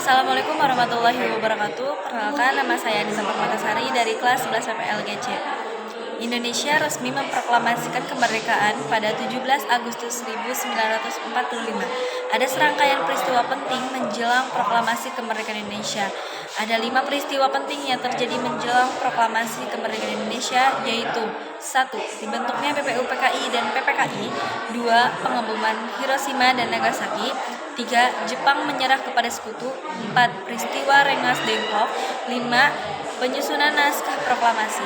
Assalamualaikum warahmatullahi wabarakatuh. Perkenalkan, nama saya Anissa Permatasari dari kelas 11 PLGC. Indonesia resmi memproklamasikan kemerdekaan pada 17 Agustus 1945. Ada serangkaian peristiwa penting menjelang proklamasi kemerdekaan Indonesia. Ada 5 peristiwa penting yang terjadi menjelang proklamasi kemerdekaan Indonesia, yaitu 1. Dibentuknya BPUPKI dan PPKI. 2. Pengeboman Hiroshima dan Nagasaki. 3. Jepang menyerah kepada sekutu. 4. Peristiwa Rengas Dengklok. 5. Penyusunan naskah proklamasi.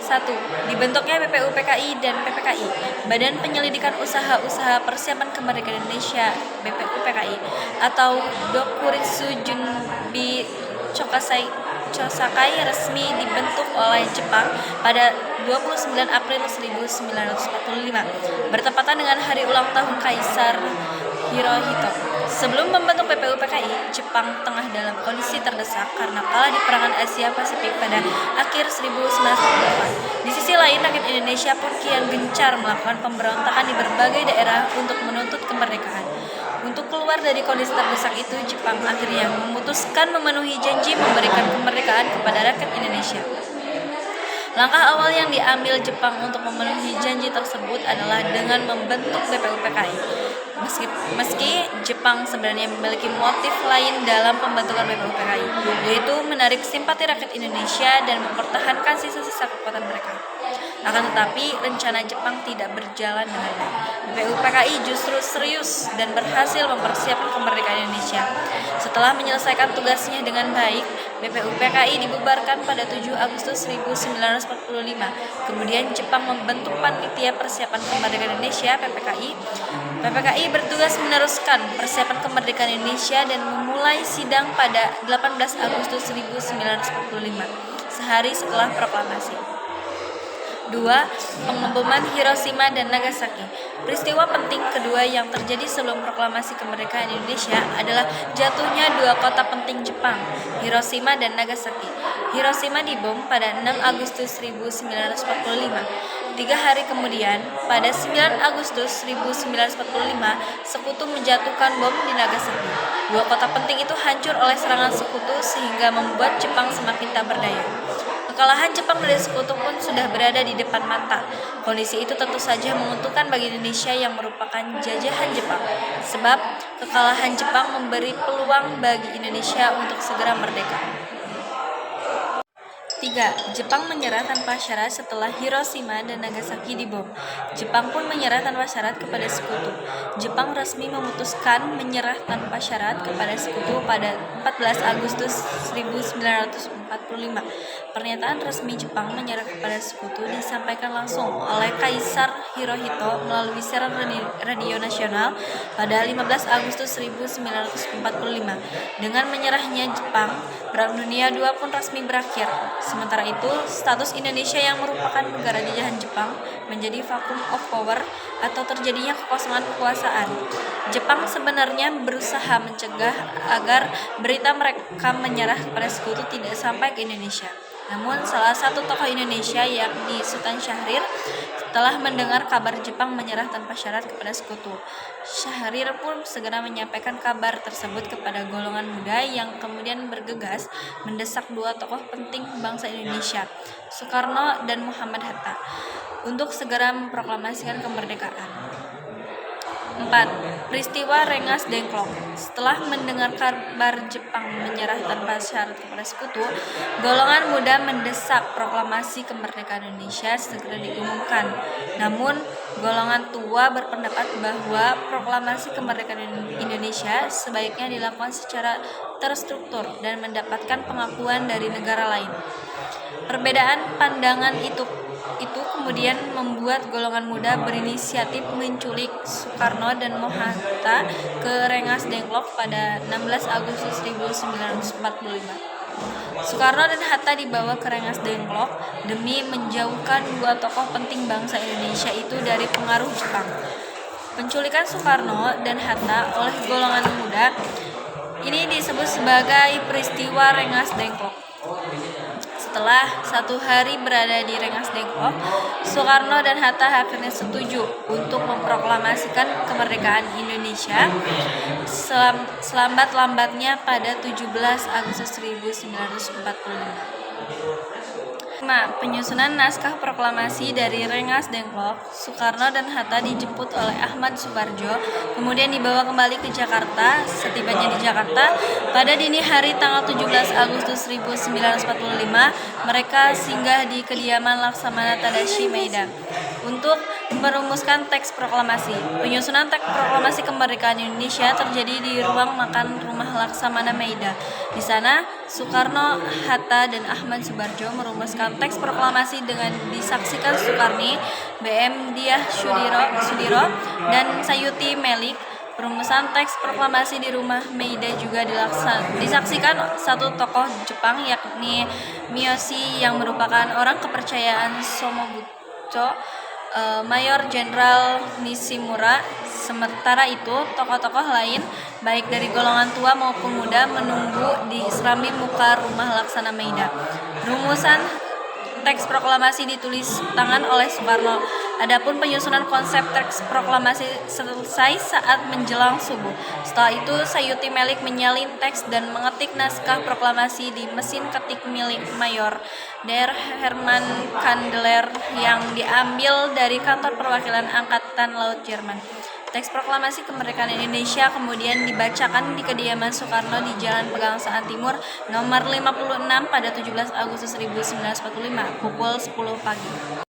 1. Dibentuknya BPUPKI dan PPKI, Badan Penyelidikan Usaha-Usaha Persiapan Kemerdekaan Indonesia (BPUPKI) atau Dokuritsu Junbi Chosakai resmi dibentuk oleh Jepang pada 29 April 1945, bertepatan dengan hari ulang tahun Kaisar Hirohito. Sebelum membentuk BPUPKI, Jepang tengah dalam kondisi terdesak karena kalah di Perangan Asia Pasifik pada akhir 1948. Di sisi lain, rakyat Indonesia pun kian gencar melakukan pemberontakan di berbagai daerah untuk menuntut kemerdekaan. Untuk keluar dari kondisi terdesak itu, Jepang akhirnya memutuskan memenuhi janji memberikan kemerdekaan kepada rakyat Indonesia. Langkah awal yang diambil Jepang untuk memenuhi janji tersebut adalah dengan membentuk BPUPKI. Meski Jepang sebenarnya memiliki motif lain dalam pembentukan BPUPKI, yaitu menarik simpati rakyat Indonesia dan mempertahankan sisa-sisa kekuatan mereka. Akan tetapi, rencana Jepang tidak berjalan dengan baik. BPUPKI justru serius dan berhasil mempersiapkan kemerdekaan Indonesia. Setelah menyelesaikan tugasnya dengan baik, BPUPKI dibubarkan pada 7 Agustus 1945. Kemudian Jepang membentuk Panitia Persiapan Kemerdekaan Indonesia (PPKI). PPKI bertugas meneruskan persiapan kemerdekaan Indonesia dan memulai sidang pada 18 Agustus 1945, sehari setelah proklamasi. 2. Pengeboman Hiroshima dan Nagasaki. Peristiwa penting kedua yang terjadi sebelum proklamasi kemerdekaan Indonesia adalah jatuhnya 2 kota penting Jepang, Hiroshima dan Nagasaki. Hiroshima dibom pada 6 Agustus 1945. 3 hari kemudian, pada 9 Agustus 1945, sekutu menjatuhkan bom di Nagasaki. 2 kota penting itu hancur oleh serangan sekutu sehingga membuat Jepang semakin tak berdaya. Kekalahan Jepang dari sekutu pun sudah berada di depan mata. Kondisi itu tentu saja menguntungkan bagi Indonesia yang merupakan jajahan Jepang, sebab kekalahan Jepang memberi peluang bagi Indonesia untuk segera merdeka. 3. Jepang menyerah tanpa syarat setelah Hiroshima dan Nagasaki dibom. Jepang pun menyerah tanpa syarat kepada sekutu. Jepang resmi memutuskan menyerah tanpa syarat kepada sekutu pada 14 Agustus 1945. Pernyataan resmi Jepang menyerah kepada sekutu disampaikan langsung oleh Kaisar Hirohito melalui siaran radio nasional pada 15 Agustus 1945. Dengan menyerahnya Jepang, Perang Dunia II pun resmi berakhir. Sementara itu, status Indonesia yang merupakan negara jajahan Jepang menjadi vacuum of power atau terjadinya kekosongan kekuasaan. Jepang sebenarnya berusaha mencegah agar berita mereka menyerah kepada sekutu tidak sampai ke Indonesia. Namun, salah satu tokoh Indonesia yakni Sultan Syahrir telah mendengar kabar Jepang menyerah tanpa syarat kepada sekutu. Syahrir pun segera menyampaikan kabar tersebut kepada golongan muda yang kemudian bergegas mendesak 2 tokoh penting bangsa Indonesia, Soekarno dan Muhammad Hatta, untuk segera memproklamasikan kemerdekaan. 4. Peristiwa Rengas Dengklok. Setelah mendengar kabar Jepang menyerah tanpa syarat kepada sekutu, golongan muda mendesak proklamasi kemerdekaan Indonesia segera diumumkan. Namun, golongan tua berpendapat bahwa proklamasi kemerdekaan Indonesia sebaiknya dilakukan secara terstruktur dan mendapatkan pengakuan dari negara lain. Perbedaan pandangan itu kemudian membuat golongan muda berinisiatif menculik Soekarno dan Hatta ke Rengas Dengklok pada 16 Agustus 1945. Soekarno dan Hatta dibawa ke Rengas Dengklok demi menjauhkan 2 tokoh penting bangsa Indonesia itu dari pengaruh Jepang. Penculikan Soekarno dan Hatta oleh golongan muda ini disebut sebagai peristiwa Rengas Dengklok. Setelah 1 hari berada di Rengas Dengklok, Soekarno dan Hatta akhirnya setuju untuk memproklamasikan kemerdekaan Indonesia selambat-lambatnya pada 17 Agustus 1945. Penyusunan naskah proklamasi dari Rengas Dengklok, Soekarno dan Hatta dijemput oleh Ahmad Suparjo, kemudian dibawa kembali ke Jakarta. Setibanya di Jakarta, pada dini hari tanggal 17 Agustus 1945, mereka singgah di kediaman Laksamana Tadashi Maeda untuk merumuskan teks proklamasi. Penyusunan teks proklamasi kemerdekaan Indonesia terjadi di ruang makan rumah Laksamana Maeda. Di sana, Soekarno, Hatta, dan Ahmad Suparjo merumuskan teks proklamasi dengan disaksikan Sukarni, BM Diah Sudiro, dan Sayuti Melik. Perumusan teks proklamasi di rumah Maeda juga disaksikan satu tokoh Jepang, yakni Miyoshi, yang merupakan orang kepercayaan Somobutsu, Mayor Jenderal Nishimura. Sementara itu, tokoh-tokoh lain, baik dari golongan tua maupun muda, menunggu di serambi muka rumah Laksana Maeda. Rumusan teks proklamasi ditulis tangan oleh Soekarno. Adapun penyusunan konsep teks proklamasi selesai saat menjelang subuh. Setelah itu, Sayuti Melik menyalin teks dan mengetik naskah proklamasi di mesin ketik milik Mayor Der Hermann Kandeler yang diambil dari kantor perwakilan Angkatan Laut Jerman. Teks proklamasi kemerdekaan Indonesia kemudian dibacakan di kediaman Soekarno di Jalan Pegangsaan Timur nomor 56 pada 17 Agustus 1945 pukul 10 pagi.